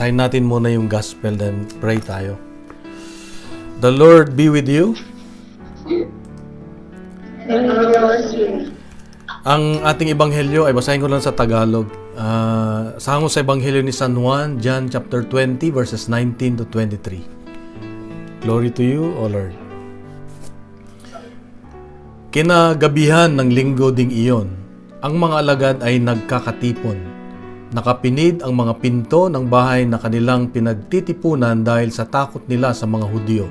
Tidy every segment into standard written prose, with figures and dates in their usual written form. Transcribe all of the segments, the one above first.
basahin natin muna yung gospel, then pray tayo. The Lord be with you. Ang ating ebanghelyo ay basahin ko lang sa Tagalog. Sango sa ebanghelyo ni San Juan, John chapter 20 verses 19 to 23. Glory to you, O Lord. Kinagabihan ng linggo ding iyon, ang mga alagad ay nagkakatipon. Nakapinid ang mga pinto ng bahay na kanilang pinagtitipunan dahil sa takot nila sa mga Hudyo.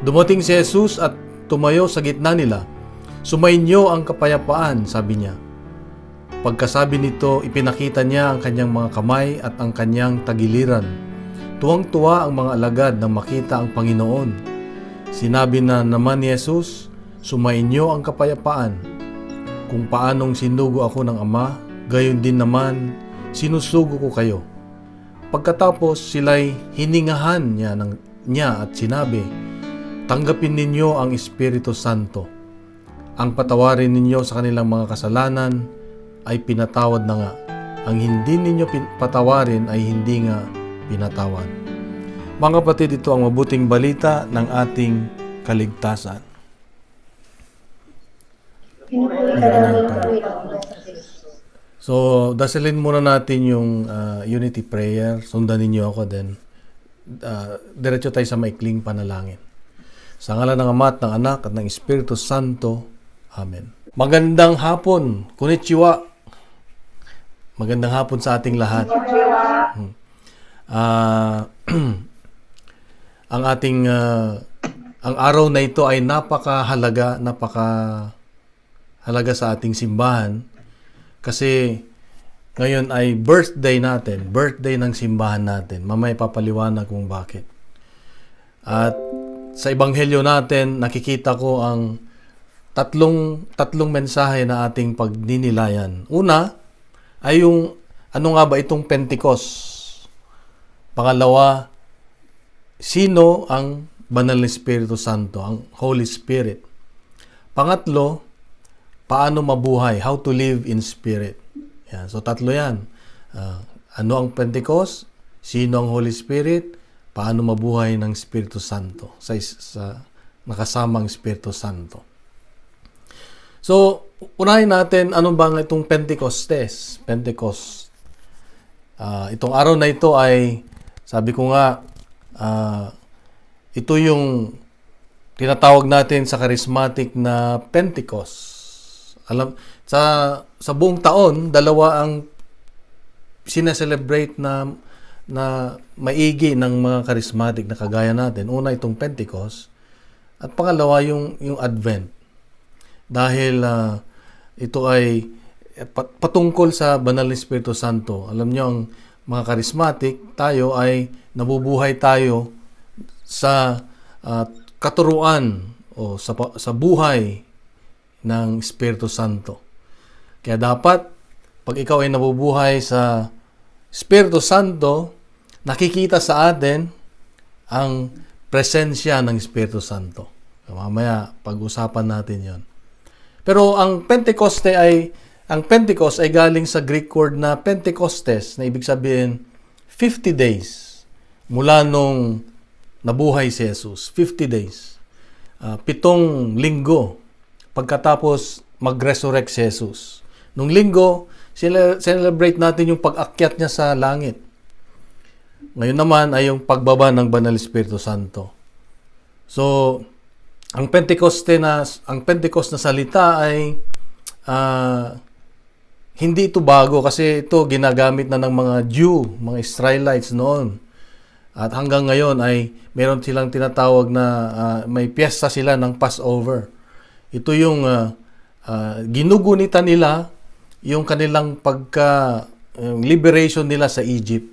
Dumating si Jesus at tumayo sa gitna nila. Sumainyo ang kapayapaan, sabi niya. Pagkasabi nito, ipinakita niya ang kanyang mga kamay at ang kanyang tagiliran. Tuwang-tuwa ang mga alagad nang makita ang Panginoon. Sinabi na naman ni Jesus, sumainyo ang kapayapaan. Kung paanong sinugo ako ng Ama, gayon din naman sinusugo ko kayo. Pagkatapos sila'y hiningahan niya at sinabi, tanggapin ninyo ang Espiritu Santo. Ang patawarin ninyo sa kanilang mga kasalanan ay pinatawad na nga. Ang hindi ninyo patawarin ay hindi nga pinatawad. Mga kapatid, ito ang mabuting balita ng ating kaligtasan. So, dasalin muna natin yung unity prayer. Sundan ninyo ako, then diretso tayo sa maikling panalangin. Sa ngalan ng Ama at ng Anak at ng Espiritu Santo. Amen. Magandang hapon. Konnichiwa. Magandang hapon sa ating lahat. Ang ating ang araw na ito ay napakahalaga sa ating simbahan kasi ngayon ay birthday ng simbahan natin. Mamaya papaliwanag kung bakit. At sa ebanghelyo natin, nakikita ko ang tatlong mensahe na ating pagdinilayan. Una ay yung ano nga ba itong Pentecost? Pangalawa, sino ang Banal na Espiritu Santo, ang Holy Spirit? Pangatlo, paano mabuhay? How to live in Spirit. Yan. So tatlo yan. Ano ang Pentecost? Sino ang Holy Spirit? Paano mabuhay ng Espiritu Santo? Sa nakasamang Espiritu Santo. So, unahin natin ano bang itong Pentecostes. Pentecost. Itong araw na ito ay, sabi ko nga, ito yung tinatawag natin sa charismatic na Pentecost. Alam, sa buong taon, dalawa ang sineselebrate na maigi ng mga charismatic na kagaya natin. Una itong Pentecost at pangalawa yung Advent. Dahil ito ay patungkol sa Banal na Espiritu Santo. Alam niyo, ang mga charismatic, tayo ay nabubuhay tayo sa katuruan o sa buhay ng Espiritu Santo. Kaya dapat, pag ikaw ay nabubuhay sa Espiritu Santo, nakikita sa atin ang presensya ng Espiritu Santo. Mamaya, pag-usapan natin yon. Pero ang Pentecost ay galing sa Greek word na Pentecostes, na ibig sabihin 50 days mula nung nabuhay si Jesus. 50 days. 7 linggo pagkatapos mag-resurrect si Jesus. Nung linggo, celebrate natin yung pag-akyat niya sa langit. Ngayon naman ay yung pagbaba ng Banal Espiritu Santo. So, ang Pentecost na salita ay hindi ito bago kasi ito ginagamit na ng mga Jew, mga Israelites noon. At hanggang ngayon ay meron silang tinatawag na may piyesta sila ng Passover. Ito yung ginugunita nila yung kanilang liberation nila sa Egypt.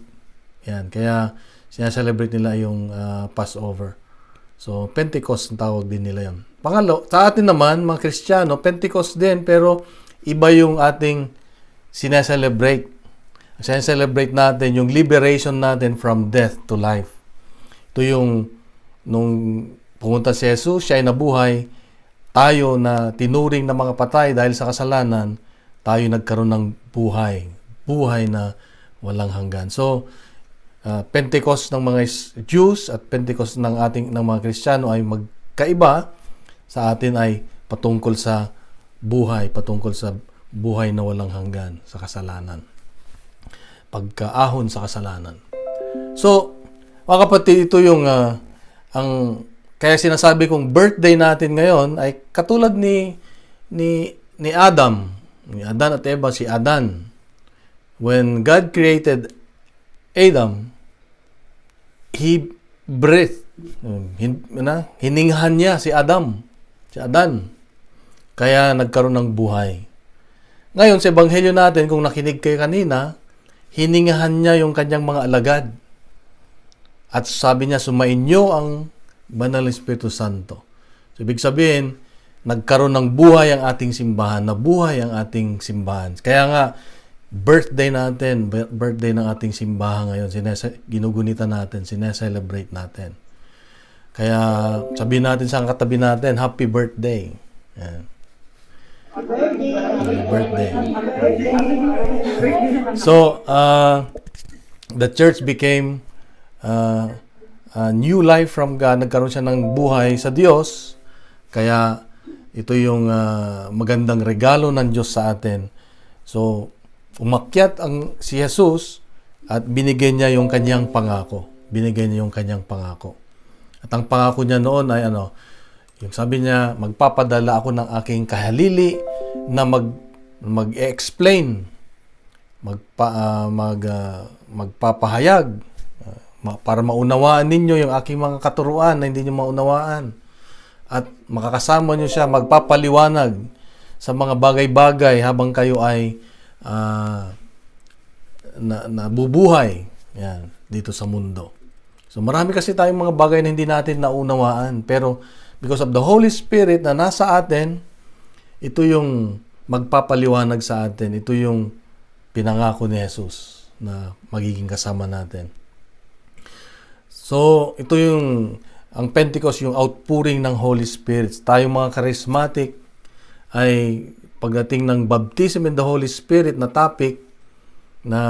Yan, kaya sinaselebrate nila yung Passover. So, Pentecost ang tawag din nila yan. Pangalo, sa atin naman, mga Kristiyano, Pentecost din, pero iba yung ating sineselebrate. Sineselebrate natin yung liberation natin from death to life. Ito yung, nung pumunta si Jesus, siya ay nabuhay, tayo na tinuring na mga patay dahil sa kasalanan, tayo nagkaroon ng buhay. Buhay na walang hanggan. So, Pentecost ng mga Jews at Pentecost ng mga Kristiyano ay magkaiba. Sa atin ay patungkol sa buhay na walang hanggan sa kasalanan. Pagkaahon sa kasalanan. So, mga kapatid, ito yung kaya sinasabi kong birthday natin ngayon ay katulad ni Adam. Ni Adan at Eva, si Adan. When God created Adam, He breathed. Hininghan niya si Adan. Kaya nagkaroon ng buhay. Ngayon, sa Ebanghelyo natin, kung nakinig kayo kanina, hiningahan niya yung kanyang mga alagad. At sabi niya, sumainyo ang Banal na Espiritu Santo. So, ibig sabihin, nagkaroon ng buhay ang ating simbahan, nabuhay ang ating simbahan. Kaya nga, birthday ng ating simbahan ngayon, ginugunita natin, sineselebrate natin. Kaya, sabihin natin sa katabi natin, happy birthday. Yan. Happy birthday. So, the church became a new life from God. Nagkaroon siya ng buhay sa Diyos. Kaya, ito yung magandang regalo ng Diyos sa atin. So, umakyat si Jesus at binigay niya yung kanyang pangako. At ang pangako niya noon ay yung sabi niya, magpapadala ako ng aking kahalili na mag-explain, magpapahayag, para maunawaan ninyo yung aking mga katuruan na hindi nyo maunawaan. At makakasama nyo siya, magpapaliwanag sa mga bagay-bagay habang kayo ay nabubuhay dito sa mundo. So marami kasi tayong mga bagay na hindi natin naunawaan. Pero because of the Holy Spirit na nasa atin, ito yung magpapaliwanag sa atin. Ito yung pinangako ni Jesus na magiging kasama natin. So, ito ang Pentecost, yung outpouring ng Holy Spirit. Tayong mga charismatic ay pagdating ng baptism in the Holy Spirit na topic na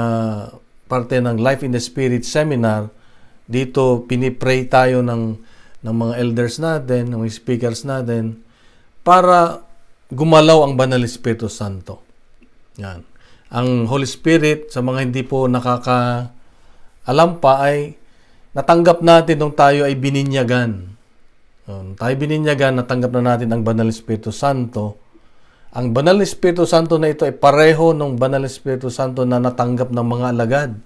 parte ng Life in the Spirit seminar, dito pinipray tayo ng mga elders natin, ng speakers natin, para gumalaw ang Banal Espiritu Santo. Yan. Ang Holy Spirit, sa mga hindi po nakakaalam pa, ay natanggap natin nung tayo ay bininyagan. Tayo bininyagan, natanggap na natin ang Banal Espiritu Santo. Ang Banal Espiritu Santo na ito ay pareho ng Banal Espiritu Santo na natanggap ng mga alagad.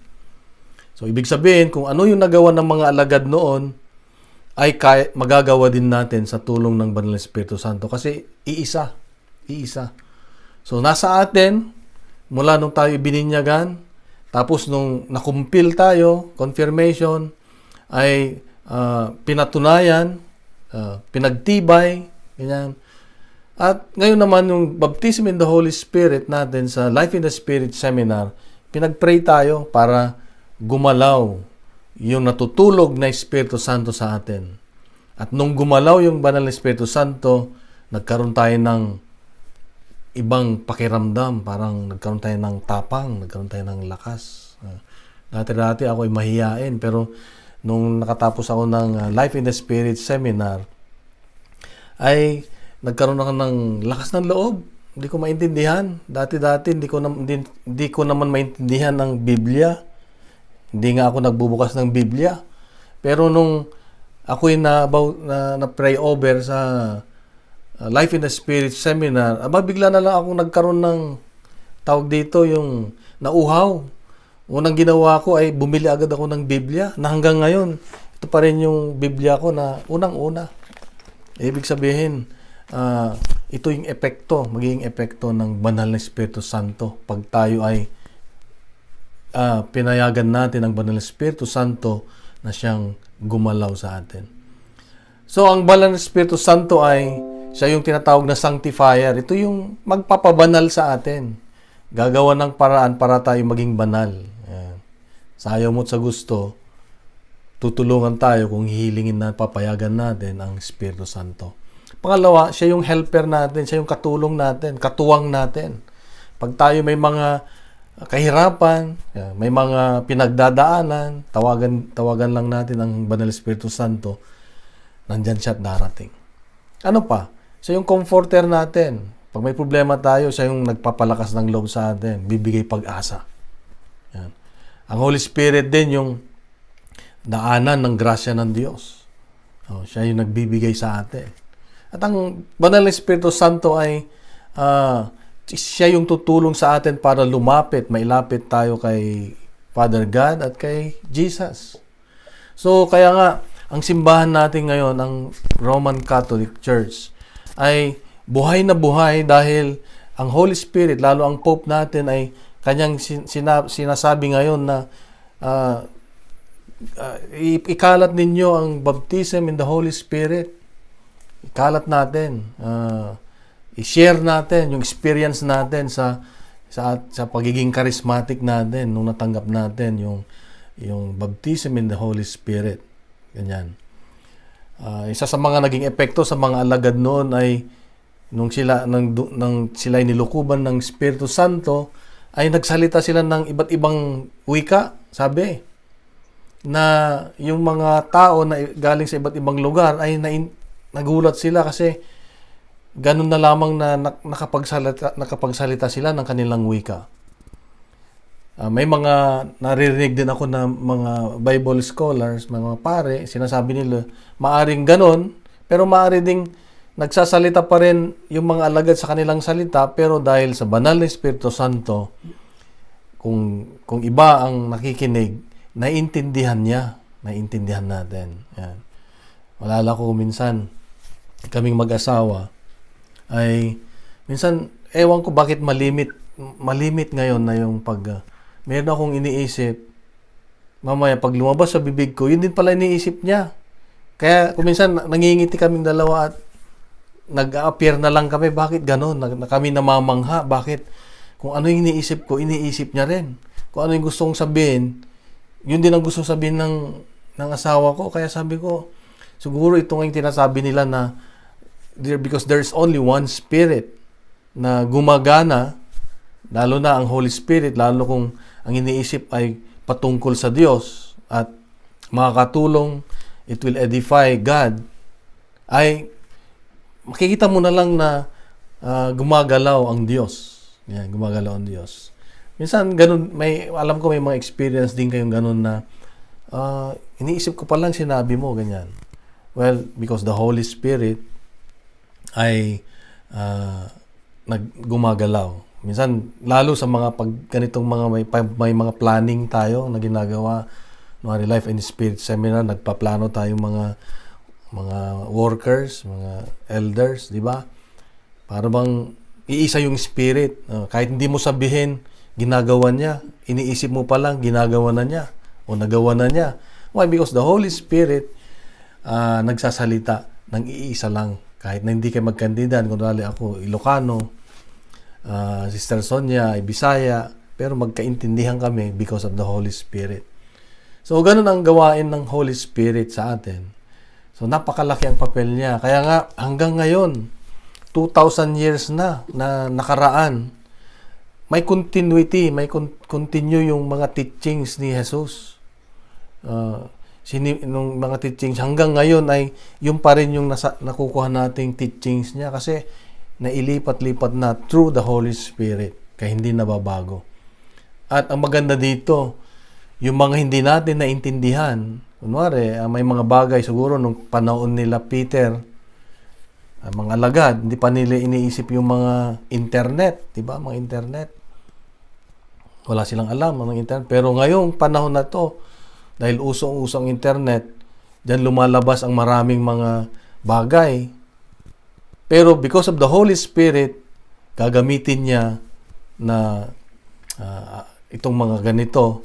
So, ibig sabihin, kung ano yung nagawa ng mga alagad noon, ay magagawa din natin sa tulong ng Banal Espiritu Santo. Kasi iisa. So, nasa atin, mula nung tayo bininyagan, tapos nung nakumpil tayo, confirmation, ay pinatunayan, pinagtibay, ganyan. At ngayon naman, yung baptism in the Holy Spirit natin sa Life in the Spirit seminar, pinagpray tayo para gumalaw yung natutulog na Espiritu Santo sa atin. At nung gumalaw yung Banal na Espiritu Santo, nagkaroon tayo ng ibang pakiramdam, parang nagkaroon tayo ng tapang, nagkaroon tayo ng lakas. Dati ako ay mahiyain, pero nung nakatapos ako ng Life in the Spirit seminar, ay nagkaroon ako ng lakas ng loob. Hindi ko maintindihan. Dati hindi ko naman maintindihan ng Biblia. Hindi nga ako nagbubukas ng Biblia. Pero nung ako'y na-pray over sa Life in the Spirit seminar, bigla na lang ako nagkaroon ng tawag dito, yung nauhaw. Unang ginawa ko ay bumili agad ako ng Biblia na hanggang ngayon, ito pa rin yung Biblia ko na unang-una. Ibig sabihin, ito yung magiging epekto ng Banal na Espiritu Santo pag tayo ay pinayagan natin ang Banal na Espiritu Santo na siyang gumalaw sa atin. So, ang Banal na Espiritu Santo ay siya yung tinatawag na sanctifier. Ito yung magpapabanal sa atin. Gagawa ng paraan para tayo maging banal. Sa ayaw mo't sa gusto, tutulungan tayo kung hihilingin na papayagan natin ang Espiritu Santo. Pangalawa, siya yung helper natin, siya yung katulong natin, katuwang natin. Pag tayo may mga kahirapan, may mga pinagdadaanan, tawagan lang natin ang Banal Espiritu Santo, nandyan siya at darating. Ano pa? Siya yung comforter natin. Pag may problema tayo, siya yung nagpapalakas ng loob sa atin, bibigay pag-asa. Yan. Ang Holy Spirit din yung daanan ng grasya ng Diyos. Siya yung nagbibigay sa atin. At ang Banal na Espiritu Santo ay siya yung tutulong sa atin para mailapit tayo kay Father God at kay Jesus. So, kaya nga, ang simbahan natin ngayon, ang Roman Catholic Church, ay buhay na buhay dahil ang Holy Spirit, lalo ang Pope natin, ay kanyang sinasabi ngayon na ikalat ninyo ang baptism in the Holy Spirit. Ikalat natin. I-share natin yung experience natin sa pagiging charismatic natin nung natanggap natin yung baptism in the Holy Spirit. Ganyan. Isa sa mga naging epekto sa mga alagad noon ay nung sila ay nilukuban ng Espiritu Santo, ay nagsalita sila ng iba't ibang wika, sabi. Na yung mga tao na galing sa iba't ibang lugar ay nagulat sila kasi ganun na lamang na nakapagsalita sila ng kanilang wika. May mga naririnig din ako na mga Bible scholars, mga pare, sinasabi nila, maaring ganun, pero maaring ding nagsasalita pa rin yung mga alagad sa kanilang salita, pero dahil sa banal na Espiritu Santo, kung iba ang nakikinig, naiintindihan natin. Yan. Malala ko minsan, kaming mag-asawa, ay minsan ewan ko bakit malimit ngayon na yung meron akong iniisip, mamaya pag lumabas sa bibig ko, yun din pala iniisip niya. Kaya kung minsan nangingiti kaming dalawa at nag-a-appear na lang kami, bakit gano'n? Kami namamangha, bakit? Kung ano yung iniisip ko, iniisip niya rin. Kung ano yung gusto kong sabihin, yun din ang gusto sabihin ng asawa ko. Kaya sabi ko, siguro ito nga yung tinasabi nila na because there's only one Spirit na gumagana, lalo na ang Holy Spirit, lalo kung ang iniisip ay patungkol sa Diyos at makakatulong, it will edify God, ay makikita mo na lang na gumagalaw ang Diyos. Yan, gumagalaw ang Diyos. Minsan, ganun, alam ko may mga experience din kayong ganun na iniisip ko pa lang sinabi mo, ganyan. Well, because the Holy Spirit ay naggumagalaw. Minsan, lalo sa mga ganitong mga may mga planning tayo na ginagawa, Life and Spirit Seminar, nagpaplano tayong mga workers, mga elders, di ba? Para bang iisa yung Spirit. Kahit hindi mo sabihin, ginagawa niya. Iniisip mo pa lang, ginagawa na niya. O nagawa na niya. Why? Because the Holy Spirit nagsasalita ng iisa lang. Kahit na hindi kayo magkandidan, kung ako Ilocano, Sister Sonia ay Bisaya, pero magkaintindihan kami because of the Holy Spirit. So, ganun ang gawain ng Holy Spirit sa atin. So, napakalaki ang papel niya. Kaya nga, hanggang ngayon, 2,000 years na nakaraan, may continuity, may continue yung mga teachings ni Jesus. Nung mga teachings hanggang ngayon ay yung pa rin yung nakukuha nating teachings niya kasi nailipat-lipat na through the Holy Spirit kaya hindi nababago. At ang maganda dito, yung mga hindi natin naintindihan, kunwari, may mga bagay siguro nung panahon nila Peter, mga alagad, hindi pa nila iniisip yung mga internet, di ba? Mga internet. Wala silang alam ng internet. Pero ngayong panahon na to, dahil usong-usong internet, diyan lumalabas ang maraming mga bagay. Pero because of the Holy Spirit, gagamitin niya na itong mga ganito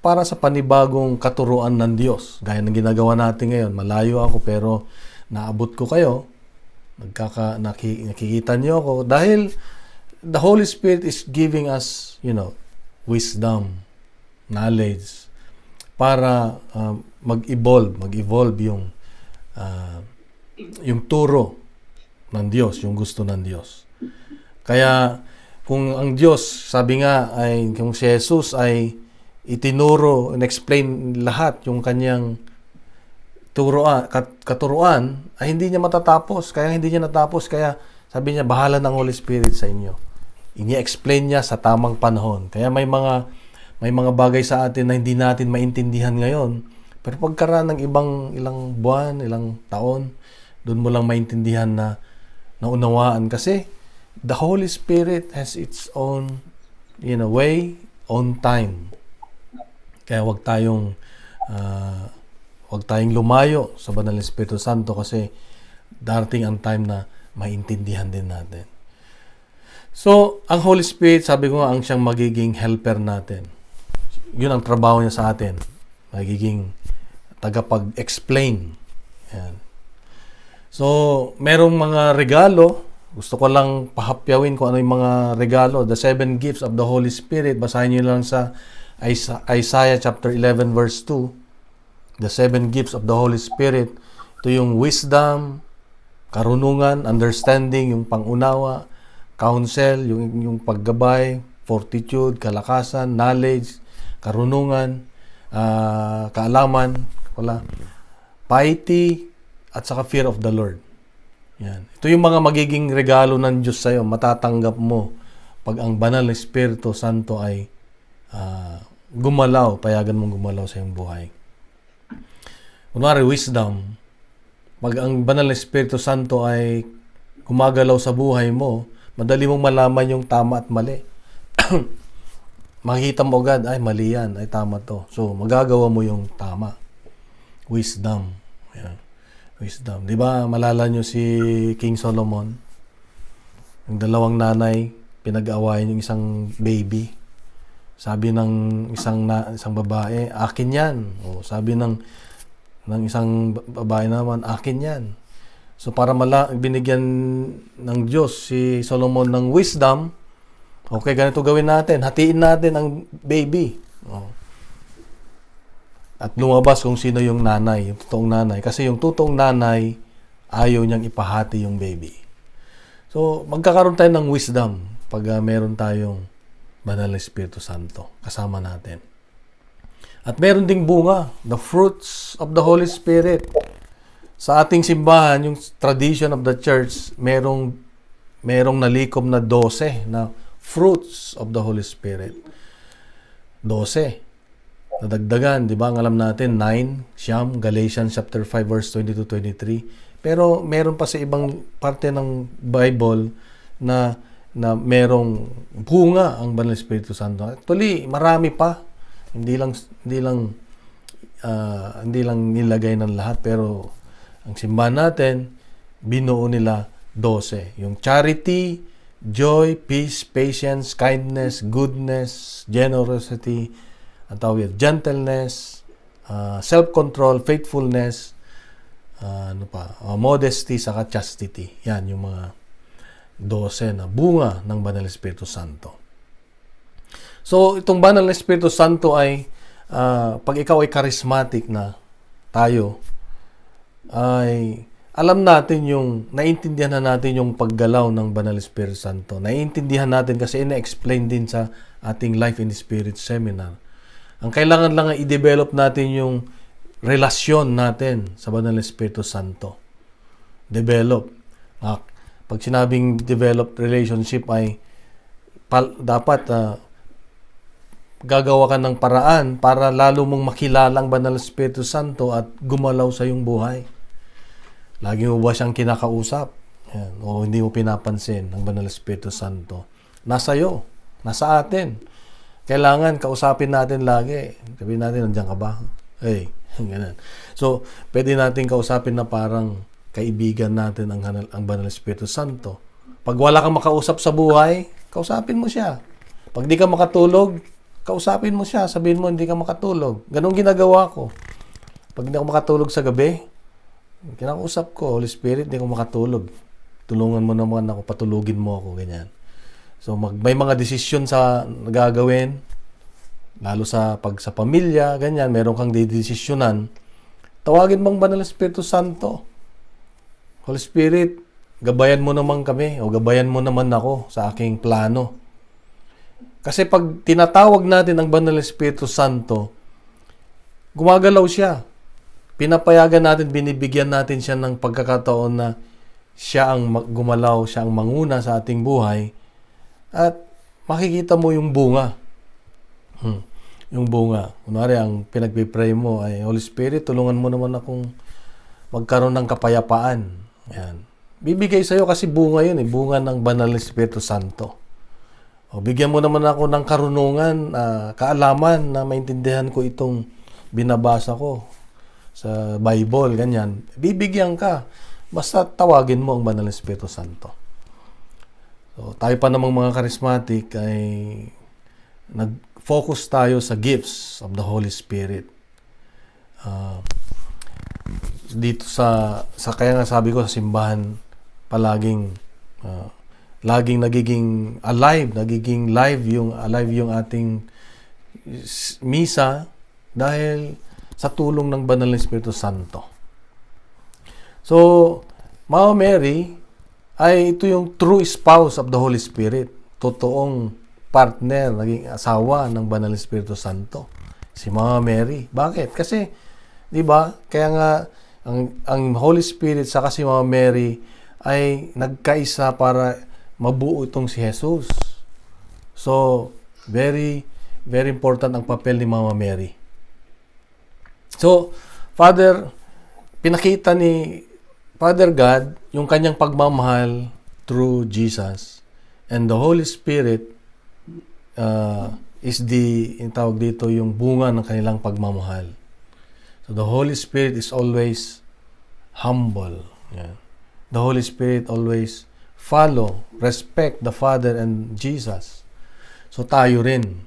para sa panibagong katuruan ng Diyos. Gaya ng ginagawa natin ngayon. Malayo ako pero naabot ko kayo. Nakikita niyo ako. Dahil the Holy Spirit is giving us, wisdom, knowledge, para mag-evolve yung turo ng Diyos, yung gusto ng Diyos. Kaya, kung ang Diyos, sabi nga, ay kung si Jesus ay itinuro, in-explain lahat yung kanyang katuruan, ay hindi niya matatapos. Kaya hindi niya natapos. Kaya sabi niya, bahala ng Holy Spirit sa inyo. Ini-explain niya sa tamang panahon. Kaya may mga bagay sa atin na hindi natin maintindihan ngayon. Pero pagkaraan ng ilang buwan, ilang taon, doon mo lang maintindihan na naunawaan. Kasi the Holy Spirit has its own, way, own time. Kaya wag tayong lumayo sa Banal na Espiritu Santo kasi darating ang time na maintindihan din natin. So, ang Holy Spirit, sabi ko nga, ang siyang magiging helper natin. Yun ang trabaho niya sa atin. Magiging tagapag-explain. Yan. So, merong mga regalo. Gusto ko lang pahapyawin kung ano yung mga regalo. The 7 gifts of the Holy Spirit. Basahin niyo lang sa Isaiah chapter 11 verse 2. The 7 gifts of the Holy Spirit. Ito yung wisdom, karunungan, understanding, yung pangunawa, counsel, yung paggabay, fortitude, kalakasan, knowledge, karunungan, kaalaman, piety, at saka fear of the Lord. Yan. Ito yung mga magiging regalo ng Diyos sa'yo. Matatanggap mo pag ang Banal na Espiritu Santo ay gumalaw, payagan mong gumalaw sa iyong buhay. Kunwari, wisdom. Pag ang Banal na Espiritu Santo ay gumagalaw sa buhay mo, madali mong malaman yung tama at mali. Makikita mo agad, ay mali yan, ay tama to. So, magagawa mo yung tama. Wisdom. Yan. Wisdom. Di ba, malala nyo si King Solomon? Yung dalawang nanay, pinag-aawayan yung isang baby. Sabi ng isang babae, akin yan. O, sabi ng isang babae naman, akin yan. So, para binigyan ng Diyos si Solomon ng wisdom, okay, ganito gawin natin. Hatiin natin ang baby. O. At lumabas kung sino yung nanay, yung totoong nanay. Kasi yung totoong nanay, ayaw niyang ipahati yung baby. So, magkakaroon tayo ng wisdom pag meron tayong Banal na Espiritu Santo kasama natin. At meron ding bunga, the fruits of the Holy Spirit. Sa ating simbahan, yung tradition of the church, merong nalikom na 12 na fruits of the Holy Spirit. 12. Nadagdagan, di ba? Ang alam natin, 9, Siyam, Galatians chapter 5, verse 22-23. Pero meron pa sa ibang parte ng Bible na merong bunga ang Banal na Espiritu Santo. Actually, marami pa. Hindi lang nilagay ng lahat, pero ang simbahan natin, binuo nila 12. Yung charity, joy, peace, patience, kindness, goodness, generosity, ang tawag, gentleness, self-control, faithfulness, modesty, saka chastity. Yan yung mga 12 na bunga ng Banal na Espiritu Santo. So, itong Banal na Espiritu Santo ay, pag ikaw ay charismatic na tayo, ay alam natin naiintindihan na natin yung paggalaw ng Banal na Espiritu Santo. Naiintindihan natin kasi ina-explain din sa ating Life in the Spirit seminar. Ang kailangan lang ay i-develop natin yung relasyon natin sa Banal na Espiritu Santo. Develop. Pag sinabing develop relationship ay dapat gagawa ka ng paraan para lalo mong makilala ang Banal na Espiritu Santo at gumalaw sa iyong buhay. Lagi mo ba siyang kinakausap? Yan. O hindi mo pinapansin ang Banal na Espiritu Santo? Nasa iyo. Nasa atin. Kailangan kausapin natin lagi. Sabihin natin, nandiyan ka ba? Hey, ganun. So, pwede natin kausapin na parang kaibigan natin ang Banal na Espiritu Santo. Pag wala kang makausap sa buhay, kausapin mo siya. Pag di ka makatulog, kausapin mo siya. Sabihin mo, hindi ka makatulog. Ganun ginagawa ko. Pag hindi ako makatulog sa gabi, kinakausap ko, Holy Spirit, hindi ako makatulog. Tulungan mo naman ako, patulugin mo ako, ganyan. So, may mga desisyon sa gagawin, lalo sa pamilya, ganyan, meron kang didesisyonan, tawagin mong Banal na Espiritu Santo. Holy Spirit, gabayan mo naman kami, o gabayan mo naman ako sa aking plano. Kasi pag tinatawag natin ang Banal na Espiritu Santo, gumagalaw siya. Pinapayagan natin, binibigyan natin siya ng pagkakataon na siya ang gumalaw, siya ang manguna sa ating buhay. At makikita mo yung bunga. Yung bunga. Kunwari, ang pinagpipray mo ay, Holy Spirit, tulungan mo naman akong magkaroon ng kapayapaan. Yan. Bibigay sa'yo kasi bunga yun, bunga ng Banal na Espiritu Santo. O, bigyan mo naman ako ng karunungan, kaalaman na maintindihan ko itong binabasa ko sa Bible, ganyan. Bibigyan ka. Basta tawagin mo ang Banal na Espiritu Santo. So, tayo pa namang mga charismatic ay nag-focus tayo sa gifts of the Holy Spirit. Dito sa kaya nga sabi ko sa simbahan, palaging laging nagiging live yung ating misa dahil sa tulong ng Banal na Espiritu Santo. So, Mama Mary ay ito yung true spouse of the Holy Spirit. Totoong partner, naging asawa ng Banal na Espiritu Santo. Si Mama Mary. Bakit? Kasi, di ba, kaya nga, ang Holy Spirit sa si Mama Mary ay nagkaisa para mabuo itong si Jesus. So, very, very important ang papel ni Mama Mary. So, Father, pinakita ni Father God yung kanyang pagmamahal through Jesus. And the Holy Spirit is yung tawag dito, yung bunga ng kanilang pagmamahal. So, the Holy Spirit is always humble. Yeah. The Holy Spirit always respect the Father and Jesus. So, tayo rin,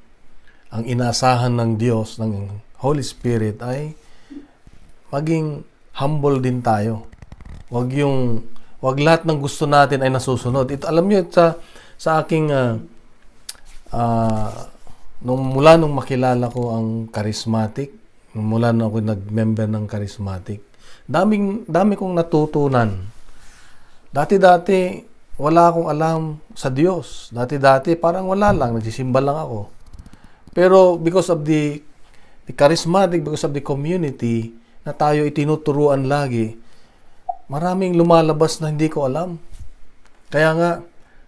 ang inaasahan ng Diyos, ng Holy Spirit, ay maging humble din tayo. Wag lahat ng gusto natin ay nasusunod. Ito, alam niyo, sa aking nung makilala ko ang charismatic, mula na ako nag-member ng charismatic, dami kong natutunan. Dati wala akong alam sa Diyos. Dati parang wala lang, nagsisimba lang ako. Pero because of the charismatic, because of the community na tayo itinuturuan lagi, maraming lumalabas na hindi ko alam. Kaya nga,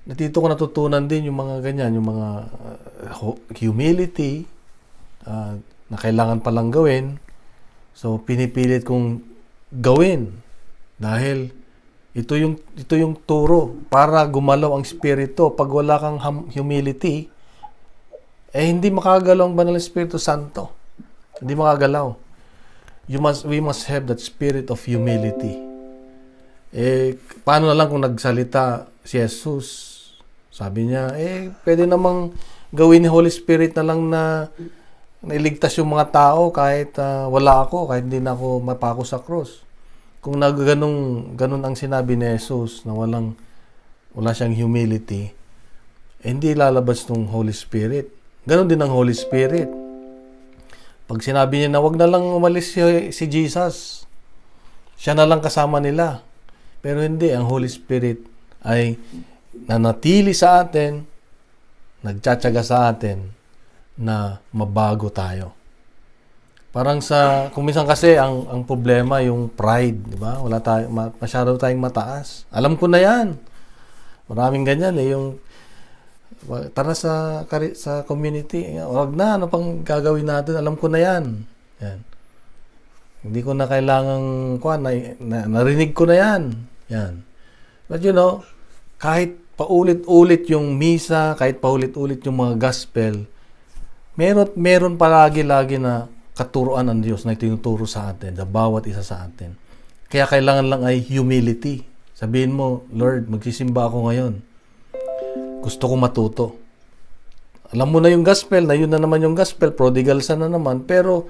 dito ko natutunan din yung mga ganyan, yung mga humility na kailangan palang gawin. So, pinipilit kong gawin dahil ito yung turo para gumalaw ang spirito. Pag wala kang humility, hindi makagalaw ang Banal na Espiritu Santo. Hindi makagalaw. We must have that spirit of humility. Paano na lang kung nagsalita si Jesus? Sabi niya, pwede namang gawin ni Holy Spirit na lang na iligtas yung mga tao kahit wala ako, kahit hindi na ako mapako sa cross. Kung ganun ang sinabi ni Jesus na wala siyang humility, hindi lalabas ng Holy Spirit. Ganon din ang Holy Spirit. Pag sinabi niya na wag na lang umalis si Jesus, siya na lang kasama nila. Pero hindi, ang Holy Spirit ay nanatili sa atin, nagtsatsaga sa atin na mabago tayo. Parang kung minsan kasi ang problema yung pride, di ba? Masyado tayong mataas. Alam ko na 'yan. Maraming ganyan yung tara sa community, wag na, ano pang gagawin natin? Alam ko na 'yan. Yan. Hindi ko na kailangang narinig ko na 'yan. Yan. But kahit paulit-ulit yung misa, kahit paulit-ulit yung mga gospel, meron palagi-lagi na katuruan ng Diyos na itinuturo sa atin, sa bawat isa sa atin. Kaya kailangan lang ay humility. Sabihin mo, Lord, magsisimba ako ngayon. Gusto ko matuto. Alam mo na yung gospel, na yun na naman yung gospel, prodigal son na naman. Pero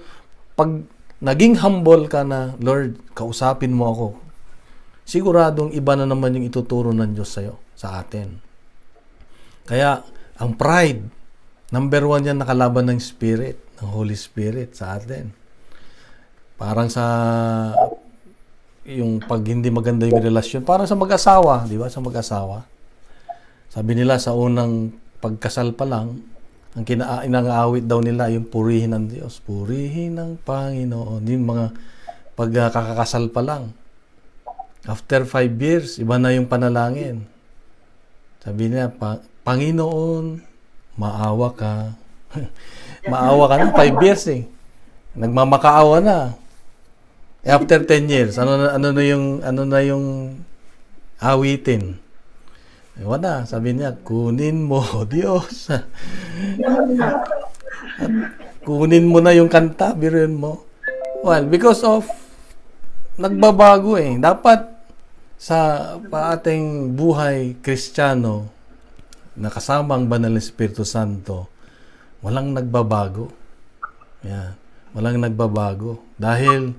pag naging humble ka na, Lord, kausapin mo ako, siguradong iba na naman yung ituturo ng Diyos sa atin. Kaya, ang pride, number 1 yan nakalaban ng Spirit, ng Holy Spirit sa atin. Parang sa yung pag hindi maganda yung relasyon, parang sa mag-asawa, di ba? Sa mag-asawa. Sabi nila sa unang pagkasal pa lang, Ang inaawit daw nila yung purihin ng Diyos. Purihin ng Panginoon. Yung mga pagkakasal pa lang. After 5 years, iba na yung panalangin. Sabi niya, Panginoon, maawa ka. Maawa ka na, 5 years eh. Nagmamakaawa na. After 10 years, ano na yung awitin? Wala, sabi niya, kunin mo, Diyos. At kunin mo na yung kanta, biruin mo. Well, because of nagbabago eh. Dapat sa ating buhay Kristiyano na kasama ang Banal na Espiritu Santo, walang nagbabago. Yan. Walang nagbabago. Dahil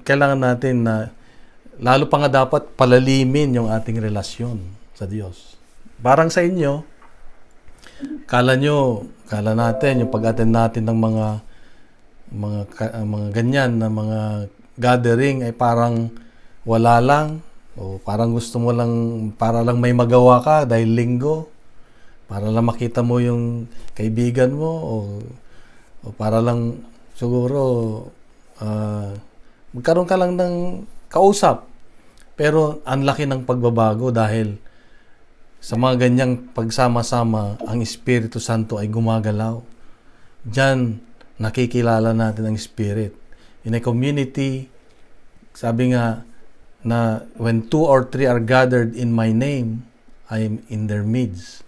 kailangan natin na lalo pa nga dapat palalimin yung ating relasyon sa Diyos. Parang sa inyo, kala natin yung pag-attend natin ng mga ganyan na mga gathering ay parang wala lang o parang gusto mo lang para lang may magawa ka dahil linggo, para lang makita mo yung kaibigan mo o para lang siguro magkaroon ka lang ng kausap. Pero ang laki ng pagbabago dahil sa mga ganyang pagsama-sama, ang Espiritu Santo ay gumagalaw. Diyan, nakikilala natin ang Spirit. In a community, sabi nga na when 2 or 3 are gathered in my name, I am in their midst.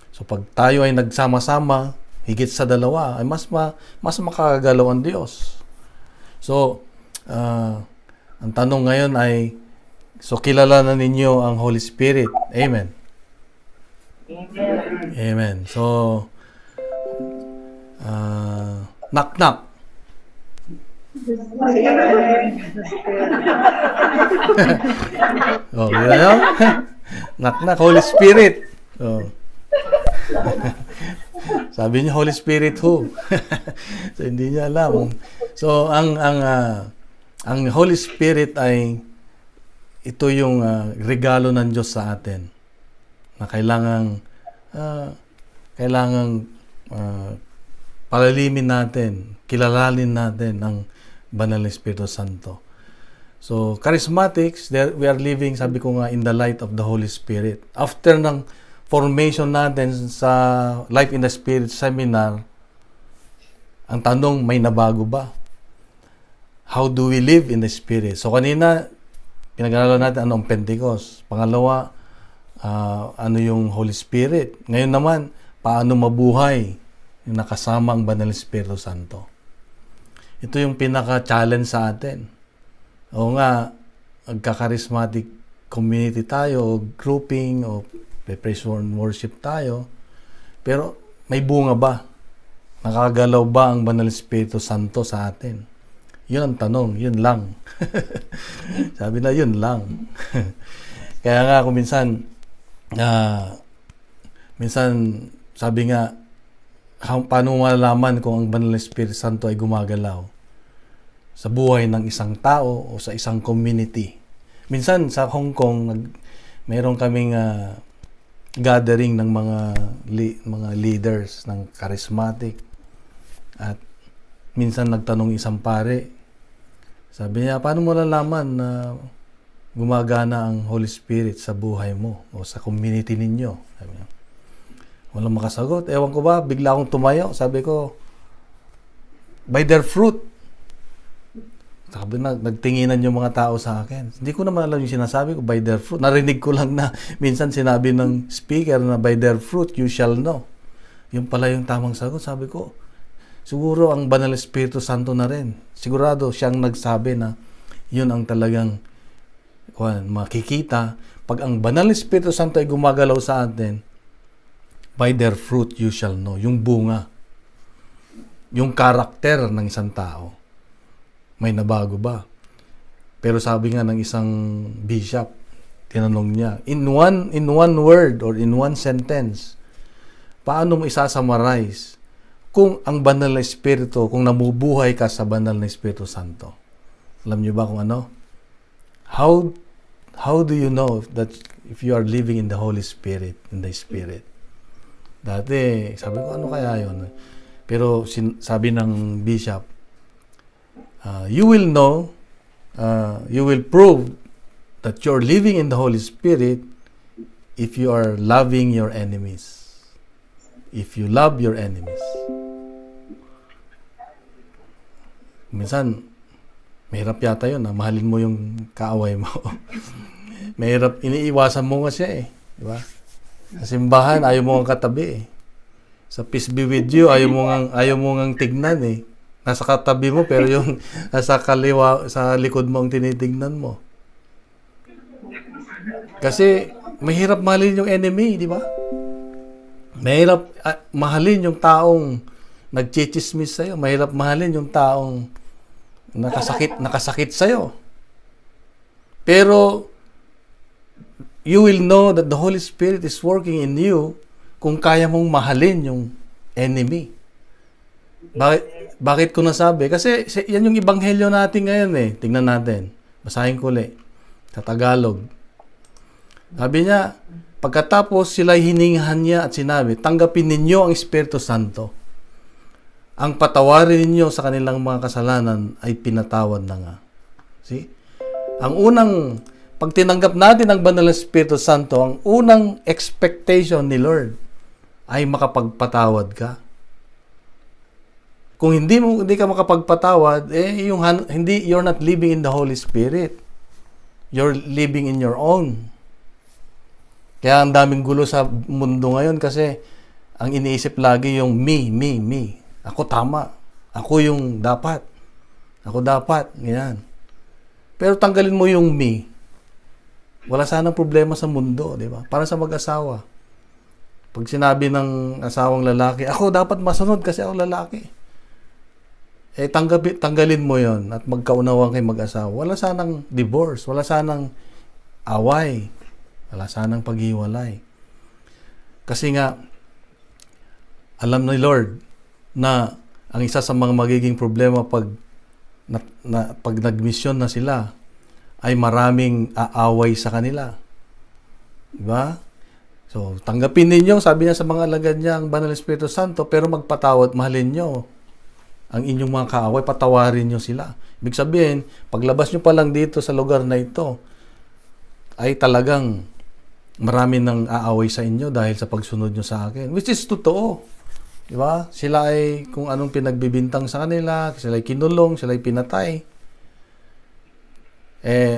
So pag tayo ay nagsama-sama, higit sa dalawa, ay mas makakagalaw ang Diyos. So, ang tanong ngayon ay, so kilala na ninyo ang Holy Spirit. Amen. Amen. Amen. So, knock. Oh, yun na yun. Knock, Holy Spirit. Oh. Sabi niya, Holy Spirit who? So, hindi niya alam. So, ang Holy Spirit ay ito yung regalo ng Diyos sa atin na kailangang palalimin natin, kilalanin natin ang Banal na Espiritu Santo. So, charismatics, we are living, sabi ko nga, in the light of the Holy Spirit. After ng formation natin sa Life in the Spirit seminar, ang tanong, may nabago ba? How do we live in the Spirit? So, kanina, pinag-aralan natin anong Pentecost. Pangalawa, ano yung Holy Spirit. Ngayon naman, paano mabuhay yung nakasama ang Banal na Espiritu Santo. Ito yung pinaka-challenge sa atin. O nga, magka-charismatic community tayo, o grouping, o praise and worship tayo, pero may bunga ba? Nakagalaw ba ang Banal na Espiritu Santo sa atin? Yun ang tanong, yun lang. Sabi na, yun lang. Kaya nga, kung minsan sabi nga, paano malalaman kung ang Banal na Espiritu Santo ay gumagalaw sa buhay ng isang tao o sa isang community. Minsan, sa Hong Kong, mayroon kaming gathering ng mga leaders ng charismatic. At minsan nagtanong isang pare, sabi niya, paano mo nalaman na gumagana ang Holy Spirit sa buhay mo o sa community ninyo? Sabi niya, walang makasagot. Ewan ko ba, bigla akong tumayo. Sabi ko, by their fruit. Sabi na, nagtinginan yung mga tao sa akin. Hindi ko naman alam yung sinasabi ko, by their fruit. Narinig ko lang na minsan sinabi ng speaker na by their fruit you shall know. Yung pala yung tamang sagot. Sabi ko, siguro ang Banal na Espiritu Santo na rin. Sigurado siyang nagsabi na yun ang talagang makikita. Pag ang Banal na Espiritu Santo ay gumagalaw sa atin, by their fruit you shall know. Yung bunga. Yung karakter ng isang tao. May nabago ba? Pero sabi nga ng isang bishop, tinanong niya, in one word or in one sentence, paano mo isasummarize kung ang Banal na Espiritu, kung namubuhay ka sa Banal na Espiritu Santo? Alam niyo ba kung ano? How do you know that if you are living in the Holy Spirit, in the Spirit? Dati, sabi ko, ano kaya yun? Pero sabi ng bishop, you will know, you will prove that you're living in the Holy Spirit if you are loving your enemies. If you love your enemies. Minsan, mahirap yata yun, mahalin mo yung kaaway mo. Mahirap, iniiwasan mo nga siya eh. Di ba? Sa simbahan, ayaw mo nga katabi eh. Sa peace be with you, ayaw mo nga tignan eh. Nasa katabi mo, pero yung nasa kaliwa, sa likod mo ang tinitignan mo. Kasi, mahirap mahalin yung enemy, di ba? Mahirap mahalin yung taong nagchichismis sa'yo. Mahirap mahalin yung taong nakasakit sa'yo. Pero, you will know that the Holy Spirit is working in you kung kaya mong mahalin yung enemy. Bakit ko nasabi? Kasi yan yung ebanghelyo natin ngayon eh. Tingnan natin. Basahin ko ulit. Sa Tagalog. Sabi niya, pagkatapos sila'y hiningahan niya at sinabi, tanggapin ninyo ang Espiritu Santo. Ang patawarin ninyo sa kanilang mga kasalanan ay pinatawad na nga. See? Ang unang, pag tinanggap natin ang Banal na Espiritu Santo, ang unang expectation ni Lord ay makapagpatawad ka. Kung hindi ka makapagpatawad, you're not living in the Holy Spirit. You're living in your own. Kaya ang daming gulo sa mundo ngayon kasi ang iniisip lagi yung me. Ako tama. Ako yung dapat. Ako dapat. Ganyan. Pero tanggalin mo yung me. Wala sanang problema sa mundo, di ba? Para sa mag-asawa. Pag sinabi ng asawang lalaki, ako dapat masunod kasi ako lalaki. Tanggalin mo yon at magkaunawang kay mag-asawa. Wala sanang divorce. Wala sanang away. Wala sanang paghiwalay. Kasi nga, alam ni Lord na ang isa sa mga magiging problema pag nag-mission na sila ay maraming aaway sa kanila. Diba? So, tanggapin ninyo, sabi niya sa mga alagad niya, ang Banal na Espiritu Santo, pero magpatawad, mahalin nyo ang inyong mga kaaway, patawarin nyo sila. Ibig sabihin, paglabas nyo pa lang dito sa lugar na ito, ay talagang marami nang aaway sa inyo dahil sa pagsunod nyo sa akin. Which is totoo. Diba? Sila ay kung anong pinagbibintang sa kanila, sila ay kinulong, sila ay pinatay.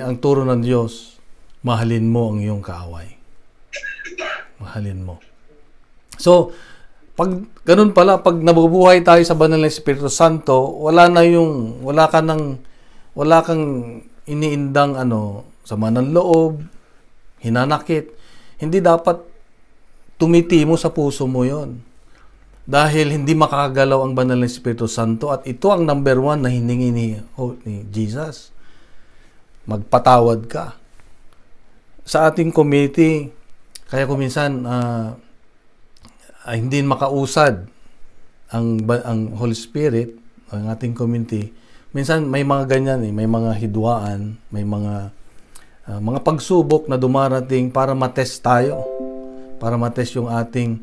Ang turo ng Diyos, mahalin mo ang iyong kaaway. Mahalin mo. So, pag ganun pala, pag nabubuhay tayo sa Banal na Espiritu Santo, wala kang iniindang sama ng loob, hinanakit. Hindi dapat tumitimo sa puso mo yon. Dahil hindi makakagalaw ang Banal na Espiritu Santo at ito ang number 1 na hiningi ni Jesus. Magpatawad ka. Sa ating community, kaya kung minsan hindi makausad ang Holy Spirit, ang ating community, minsan may mga ganyan may mga hidwaan, may mga pagsubok na dumarating para matest tayo, para matest yung ating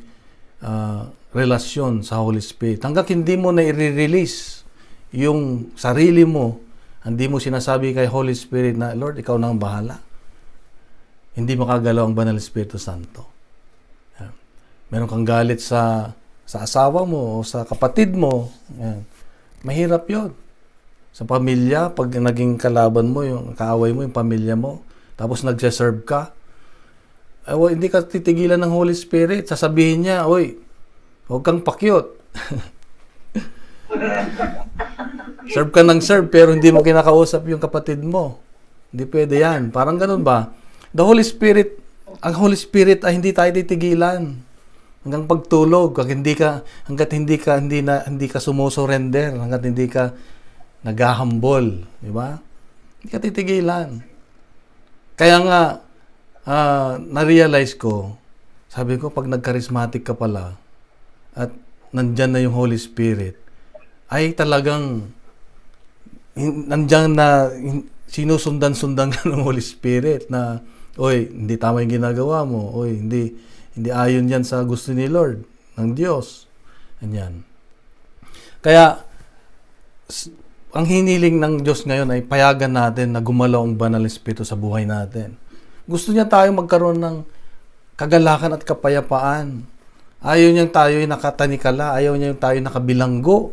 relasyon sa Holy Spirit. Hanggang hindi mo na i-release yung sarili mo, hindi mo sinasabi kay Holy Spirit na, Lord, ikaw na ang bahala. Hindi makagalaw ang Banal Espiritu Santo. Meron kang galit sa asawa mo o sa kapatid mo. Yan. Mahirap yon. Sa pamilya, pag naging kalaban mo, yung kaaway mo, yung pamilya mo, tapos nagse-serve ka, hindi ka titigilan ng Holy Spirit. Sasabihin niya, oy, huwag kang pakyot. Serve ka ng serve, pero hindi mo kinakausap yung kapatid mo. Hindi pwede yan. Parang ganun ba? Ang Holy Spirit ay hindi tayo titigilan. Hanggang pagtulog, hanggat hindi ka sumusurrender, hanggat hindi ka naghahambol, di ba? Hindi ka titigilan. Kaya nga, na-realize ko, sabi ko, pag nag-charismatic ka pala, at nandyan na yung Holy Spirit, ay talagang nandyan na sinusundan-sundan ka ng Holy Spirit na, oy, hindi tama yung ginagawa mo, oy, hindi ayon yan sa gusto ni Lord. ng Diyos. Ganyan. Kaya, ang hiniling ng Diyos ngayon ay payagan natin na gumalaw ang banal na Espiritu sa buhay natin. Gusto niya tayo magkaroon ng kagalakan at kapayapaan. Ayaw niya tayo ay nakatanikala. Ayaw niya tayo nakabilanggo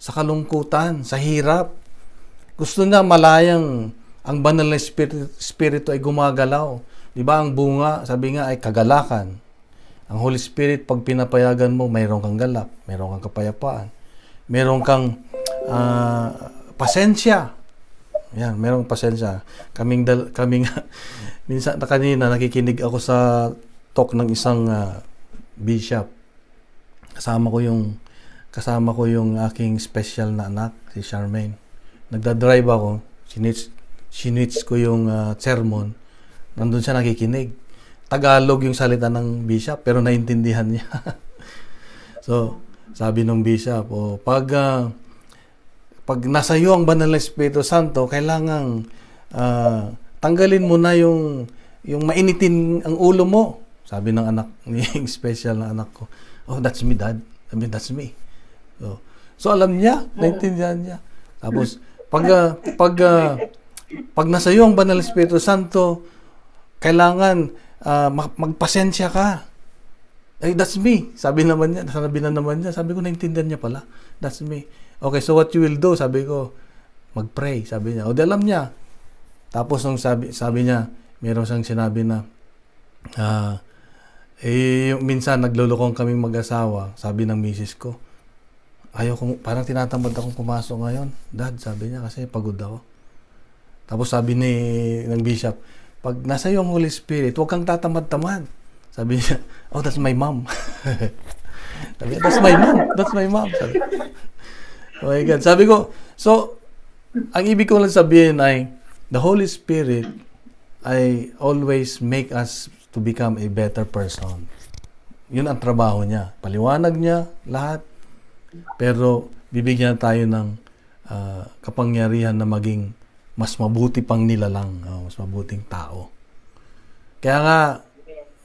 sa kalungkutan, sa hirap. Gusto niya malayang ang banal na Espiritu ay gumagalaw. Di ba ang bunga, sabi nga, ay kagalakan. Ang Holy Spirit, pag pinapayagan mo, mayroon kang galak, mayroon kang kapayapaan, mayroon kang pasensya. Yan, mayroong pasensya. Kaming minsan na kanina nakikinig ako sa talk ng isang bishop. Kasama ko yung aking special na anak, si Charmaine. Nagda-drive ako, sinits ko yung sermon. Nandun siya nakikinig. Tagalog yung salita ng bishop, pero naintindihan niya. So, sabi ng bishop, pag nasa iyo ang banal na Espiritu Santo, kailangang tanggalin mo na yung mainitin ang ulo mo. Sabi ng anak, yung special na anak ko, oh, that's me, Dad. I mean, that's me. So alam niya, naintindihan niya. Tapos, pag nasa iyo ang banal na Espiritu Santo, kailangan magpasensya ka. Ay, that's me. Sabi na naman niya. Sabi ko, naintindihan niya pala. That's me. Okay, so what you will do? Sabi ko, mag-pray. Sabi niya. O, di alam niya. Tapos, nung sabi niya, meron siyang sinabi na, minsan naglulukong kaming mag-asawa. Sabi ng misis ko, parang tinatamad akong pumasok ngayon. Dad, sabi niya, kasi pagod ako. Tapos sabi ng bishop, pag nasa iyo ang Holy Spirit, huwag kang tatamad-tamad. Sabi niya, oh, that's my mom. Sabi niya, that's my mom. Sabi, oh my God. Sabi ko, so, ang ibig ko lang sabihin ay, the Holy Spirit ay always make us to become a better person. Yun ang trabaho niya. Paliwanag niya lahat, pero bibigyan tayo ng kapangyarihan na maging mas mabuti pang nilalang, mas mabuting tao. Kaya nga,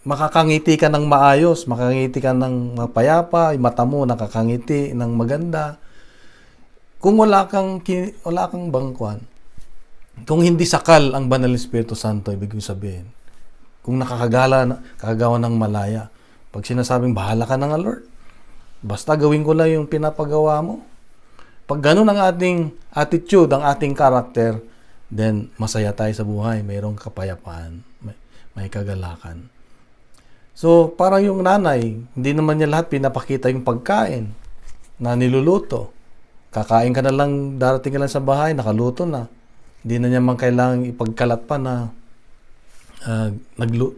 makakangiti ka ng maayos, makakangiti ka ng mapayapa, yung mata mo nakakangiti ng maganda. Kung wala kang bangkwan, kung hindi sakal ang banal na Espiritu Santo, ibig sabihin, kung nakakagawa ng malaya, pag sinasabing bahala ka na nga, Lord, basta gawin ko lang yung pinapagawa mo. Pag ganun ang ating attitude, ang ating character, then masaya tayo sa buhay, mayroong kapayapaan, may kagalakan. So, parang yung nanay, hindi naman niya lahat pinapakita yung pagkain na niluluto. Kakain ka na lang, darating ka lang sa bahay, nakaluto na. Hindi na niya man kailangang ipagkalat pa na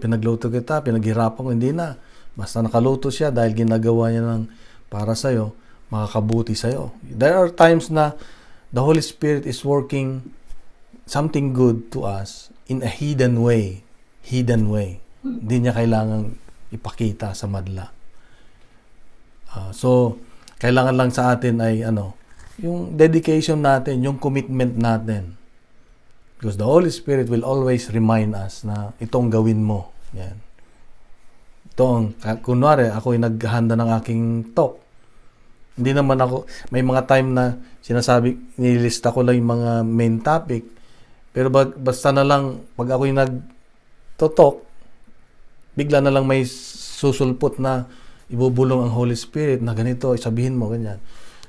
pinagluto kita, pinaghirapan ko, hindi na. Basta nakaluto siya dahil ginagawa niya ng para sa'yo, makakabuti sa'yo. There are times na the Holy Spirit is working something good to us in a hidden way. Hindi niya kailangang ipakita sa madla. So, kailangan lang sa atin ay yung dedication natin, yung commitment natin. Because the Holy Spirit will always remind us na itong gawin mo. Yan. Kunwari, ako ay naghahanda ng aking talk. Hindi naman ako, may mga time na nililista ko lang yung mga main topic. Pero basta na lang, pag ako'y nag-talk, bigla na lang may susulpot na ibubulong ang Holy Spirit na ganito, sabihin mo, ganyan.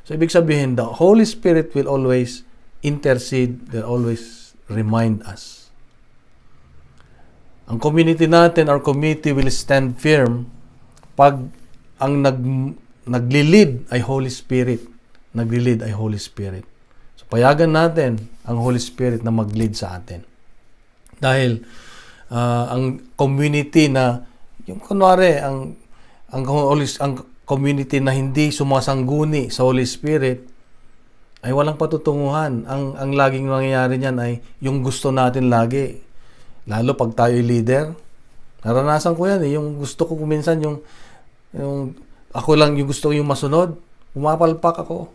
So, ibig sabihin, the Holy Spirit will always intercede, will always remind us. Ang community natin, our community will stand firm pag ang nagli-lead ay Holy Spirit. Nagli-lead ay Holy Spirit. So, payagan natin ang Holy Spirit na mag-lead sa atin. Dahil ang community na, yung kunwari, ang community na hindi sumasangguni sa Holy Spirit ay walang patutunguhan. Ang laging nangyayari niyan ay yung gusto natin lagi. Lalo pag tayo'y leader. Naranasan ko yan. Yung gusto ko kuminsan, yung ako lang yung gusto ko yung masunod, pumapalpak ako.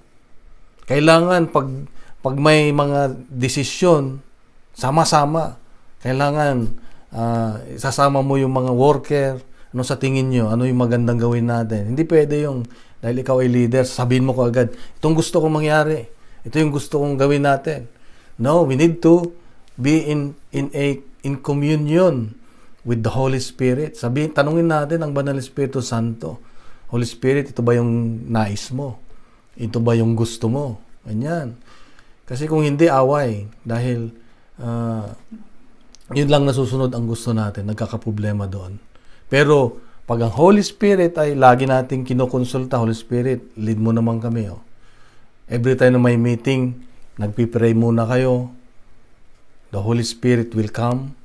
Kailangan pag may mga desisyon, sama-sama. Kailangan isasama mo yung mga worker Ano sa tingin nyo? Ano yung magandang gawin natin? Hindi pwede yung, dahil ikaw ay leader, sabihin mo ko agad, itong gusto kong mangyari. Ito yung gusto kong gawin natin. No, we need to be in communion with the Holy Spirit. Tanungin natin ang Banal Espiritu Santo. Holy Spirit, ito ba yung nais mo? Ito ba yung gusto mo? Ganyan. Kasi kung hindi, away. Dahil yun lang nasusunod ang gusto natin. Nagkakaproblema doon. Pero pag ang Holy Spirit ay lagi nating kinukonsulta, Holy Spirit, lead mo naman kami. Oh. Every time na may meeting, nagpipray muna kayo. The Holy Spirit will come.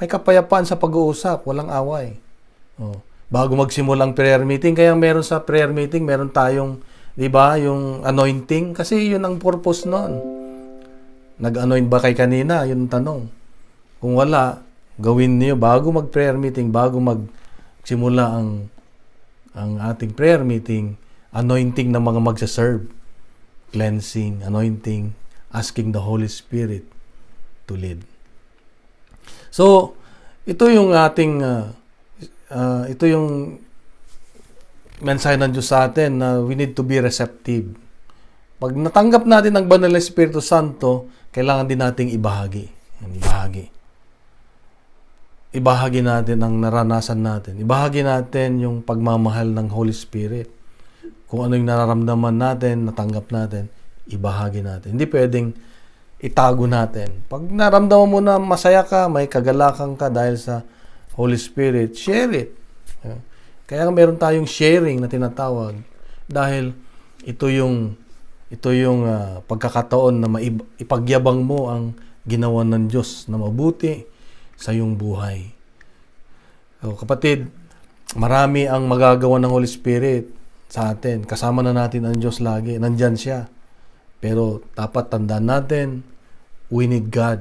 May kapayapaan sa pag-uusap, walang away. Oh. Bago magsimulang prayer meeting, kaya meron sa prayer meeting, meron tayong, di ba, yung anointing. Kasi yun ang purpose noon. Nag-anoint ba kay kanina? Yun ang tanong. Kung wala, gawin niyo bago mag-prayer meeting, bago magsimula ang ating prayer meeting, anointing ng mga magsaserve. Cleansing, anointing, asking the Holy Spirit to lead. So, ito yung ating ito yung mensahe ng Diyos sa atin na we need to be receptive. Pag natanggap natin ang Banal na Espiritu Santo, kailangan din nating ibahagi. Ibahagi natin ang naranasan natin. Ibahagi natin yung pagmamahal ng Holy Spirit. Kung ano yung nararamdaman natin, natanggap natin, ibahagi natin. Hindi pwedeng itago natin. Pag naramdaman mo na masaya ka, may kagalakan ka dahil sa Holy Spirit, share it. Kaya meron tayong sharing na tinatawag dahil ito yung pagkakataon na ipagyabang mo ang ginawa ng Diyos na mabuti sa iyong buhay. So, kapatid, marami ang magagawa ng Holy Spirit sa atin. Kasama na natin ang Diyos lagi. Nandyan siya. Pero dapat tandaan natin, we need God.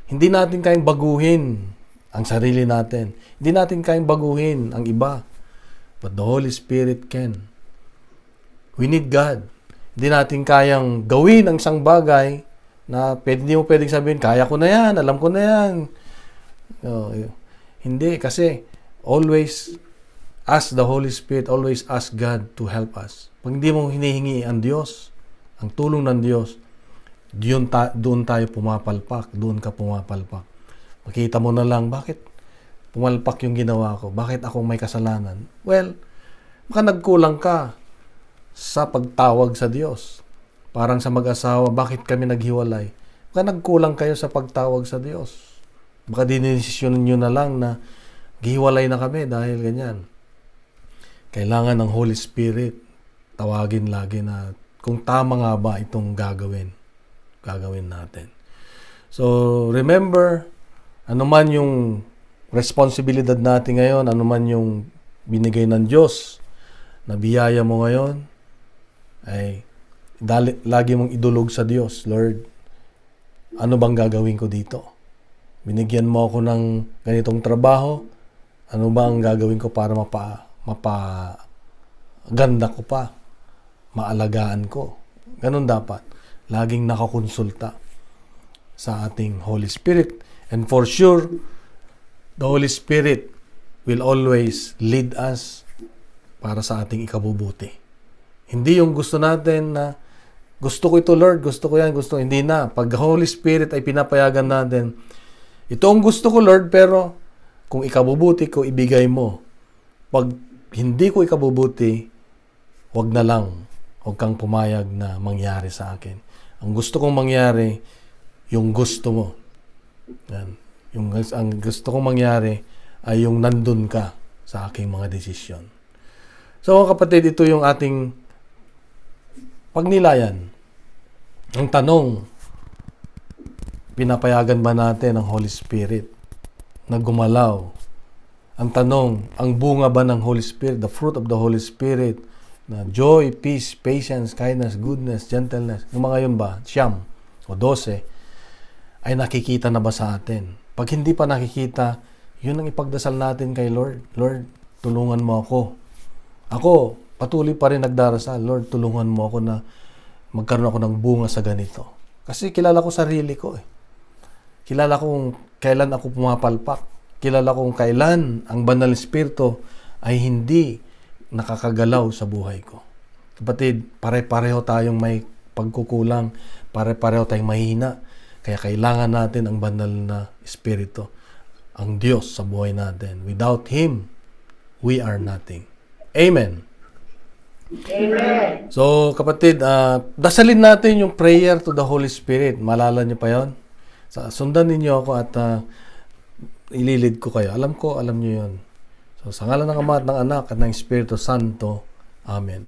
Hindi natin kayang baguhin ang sarili natin. Hindi natin kayang baguhin ang iba. But the Holy Spirit can. We need God. Hindi natin kayang gawin ang isang bagay na hindi mo pwedeng sabihin, kaya ko na yan, alam ko na yan. No, hindi, kasi always ask the Holy Spirit, always ask God to help us. Pag hindi mo hinihingi ang Diyos, ang tulong ng Diyos, doon tayo pumapalpak, doon ka pumapalpak. Makita mo na lang, bakit pumalpak yung ginawa ko? Bakit ako may kasalanan? Well, baka nagkulang ka sa pagtawag sa Diyos. Parang sa mag-asawa, bakit kami naghiwalay? Baka nagkulang kayo sa pagtawag sa Diyos. Baka dinesisyon nyo na lang na gihiwalay na kami dahil ganyan. Kailangan ng Holy Spirit tawagin lagi na kung tama nga ba itong gagawin natin. So, remember, ano man yung responsibilidad natin ngayon, ano man yung binigay ng Diyos na biyaya mo ngayon, ay lagi mong idulog sa Diyos. Lord, ano bang gagawin ko dito? Binigyan mo ako ng ganitong trabaho, ano ba ang gagawin ko para mapaganda ko pa, maalagaan ko? Ganun dapat. Laging nakakonsulta sa ating Holy Spirit. And for sure, the Holy Spirit will always lead us para sa ating ikabubuti. Hindi yung gusto natin na gusto ko ito, Lord, gusto ko yan, hindi na. Pag Holy Spirit ay pinapayagan natin, ito ang gusto ko, Lord, pero kung ikabubuti ko, ibigay mo. Pag hindi ko ikabubuti, wag na lang. Huwag kang pumayag na mangyari sa akin. Ang gusto kong mangyari, yung gusto mo. Yan. Ang gusto kong mangyari ay yung nandun ka sa aking mga desisyon. So, kapatid, ito yung ating pagnilayan. Ang tanong, pinapayagan ba natin ang Holy Spirit na gumalaw? Ang tanong, ang bunga ba ng Holy Spirit, the fruit of the Holy Spirit, na joy, peace, patience, kindness, goodness, gentleness, yung mga yun ba, 9 o 12, ay nakikita na ba sa atin? Pag hindi pa nakikita, yun ang ipagdasal natin kay Lord. Lord, tulungan mo ako. Ako, patuloy pa rin nagdarasal. Lord, tulungan mo ako na magkaroon ako ng bunga sa ganito. Kasi kilala ko sarili ko eh. Kilala ko kung kailan ako pumapalpak. kilala kung kailan ang banal na espiritu ay hindi nakakagalaw sa buhay ko. Kapatid, pare-pareho tayong may pagkukulang, pare-pareho tayong mahina. Kaya kailangan natin ang banal na espiritu, ang Diyos sa buhay natin. Without Him, we are nothing. Amen. Amen. So, kapatid, dasalin natin yung prayer to the Holy Spirit. Malala niyo pa yon? Sundan ninyo ako at ililid ko kayo. Alam ko, alam niyo yon. So, sa ngalan ng Ama at ng Anak at ng Espiritu Santo. Amen.